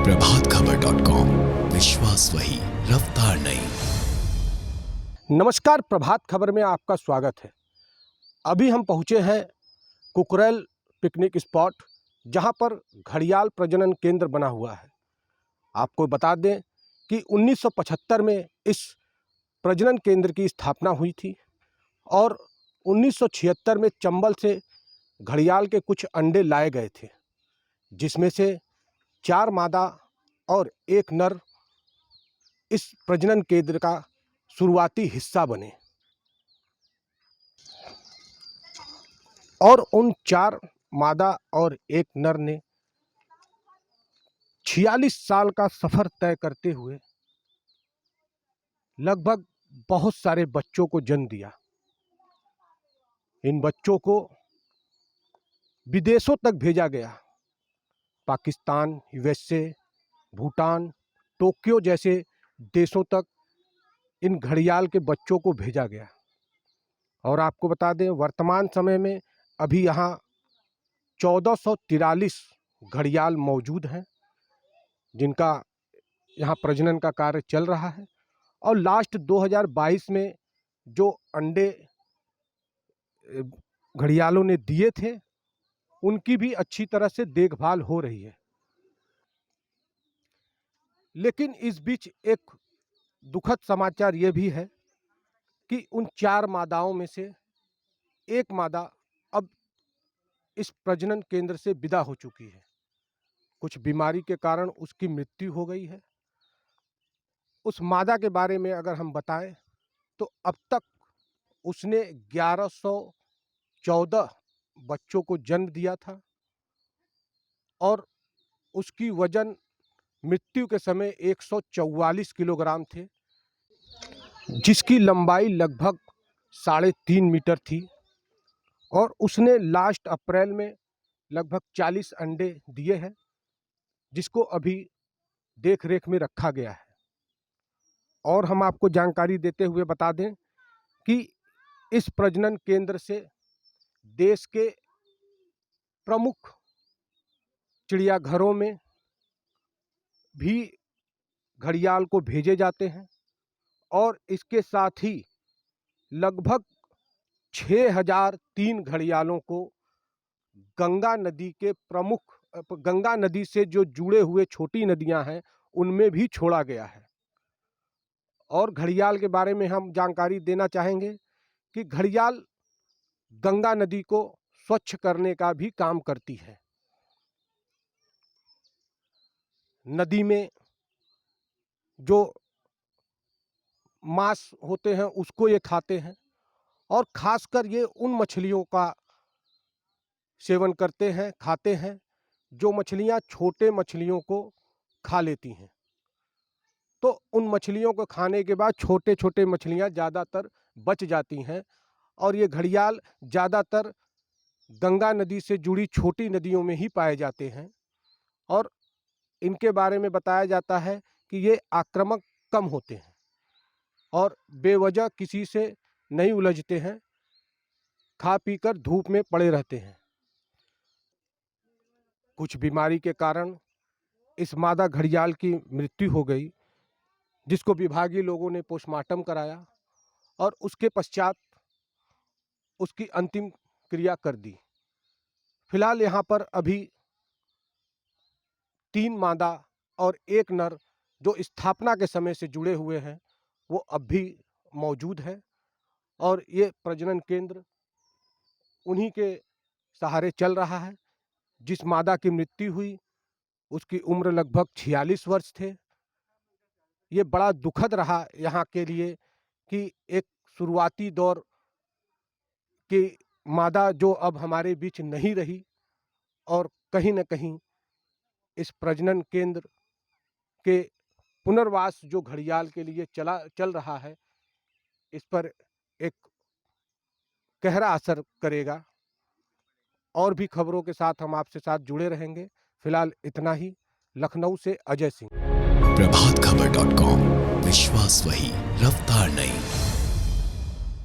प्रभातखबर.com, विश्वास वही, रफ्तार नहीं। नमस्कार, प्रभात खबर में आपका स्वागत है। अभी हम पहुंचे हैं कुकरेल पिकनिक स्पॉट, जहां पर घड़ियाल प्रजनन केंद्र बना हुआ है। आपको बता दें कि 1975 में इस प्रजनन केंद्र की स्थापना हुई थी और 1976 में चंबल से घड़ियाल के कुछ अंडे लाए गए थे, जिसमें से 4 मादा और 1 नर इस प्रजनन केंद्र का शुरुआती हिस्सा बने और उन 4 मादा और 1 नर ने 46 साल का सफर तय करते हुए लगभग बहुत सारे बच्चों को जन्म दिया। इन बच्चों को विदेशों तक भेजा गया। पाकिस्तान, यूएसए, भूटान, टोक्यो जैसे देशों तक इन घड़ियाल के बच्चों को भेजा गया। और आपको बता दें, वर्तमान समय में अभी यहाँ 1443 घड़ियाल मौजूद हैं, जिनका यहाँ प्रजनन का कार्य चल रहा है। और लास्ट 2022 में जो अंडे घड़ियालों ने दिए थे, उनकी भी अच्छी तरह से देखभाल हो रही है। लेकिन इस बीच एक दुखद समाचार ये भी है कि उन 4 मादाओं में से 1 मादा अब इस प्रजनन केंद्र से विदा हो चुकी है। कुछ बीमारी के कारण उसकी मृत्यु हो गई है। उस मादा के बारे में अगर हम बताएं तो अब तक उसने 1114 बच्चों को जन्म दिया था और उसकी वजन मृत्यु के समय 144 किलोग्राम थे, जिसकी लंबाई लगभग 3.5 मीटर थी। और उसने लास्ट अप्रैल में लगभग 40 अंडे दिए हैं, जिसको अभी देख रेख में रखा गया है। और हम आपको जानकारी देते हुए बता दें कि इस प्रजनन केंद्र से देश के प्रमुख चिड़ियाघरों में भी घड़ियाल को भेजे जाते हैं और इसके साथ ही लगभग 6003 घड़ियालों को गंगा नदी से जो जुड़े हुए छोटी नदियां हैं, उनमें भी छोड़ा गया है। और घड़ियाल के बारे में हम जानकारी देना चाहेंगे कि घड़ियाल गंगा नदी को स्वच्छ करने का भी काम करती है। नदी में जो मांस होते हैं उसको ये खाते हैं और खासकर ये उन मछलियों का सेवन करते हैं, खाते हैं, जो मछलियां छोटे मछलियों को खा लेती हैं। तो उन मछलियों को खाने के बाद छोटे छोटे मछलियां ज़्यादातर बच जाती हैं और ये घड़ियाल ज़्यादातर गंगा नदी से जुड़ी छोटी नदियों में ही पाए जाते हैं। और इनके बारे में बताया जाता है कि ये आक्रामक कम होते हैं और बेवजह किसी से नहीं उलझते हैं, खा पीकर धूप में पड़े रहते हैं। कुछ बीमारी के कारण इस मादा घड़ियाल की मृत्यु हो गई, जिसको विभागीय लोगों ने पोस्टमार्टम कराया और उसके पश्चात उसकी अंतिम क्रिया कर दी। फिलहाल यहाँ पर अभी 3 मादा और 1 नर जो स्थापना के समय से जुड़े हुए हैं, वो अब भी मौजूद है। और ये प्रजनन केंद्र उन्हीं के सहारे चल रहा है। जिस मादा की मृत्यु हुई उसकी उम्र लगभग 46 वर्ष थे। ये बड़ा दुखद रहा यहाँ के लिए कि एक शुरुआती दौर की मादा जो अब हमारे बीच नहीं रही और कहीं न कहीं इस प्रजनन केंद्र के पुनर्वास जो घड़ियाल के लिए चल रहा है, इस पर एक गहरा असर करेगा। और भी खबरों के साथ हम आपसे साथ जुड़े रहेंगे। फिलहाल इतना ही। लखनऊ से अजय सिंह। प्रभातखबर.com, विश्वास वही, रफ्तार नहीं।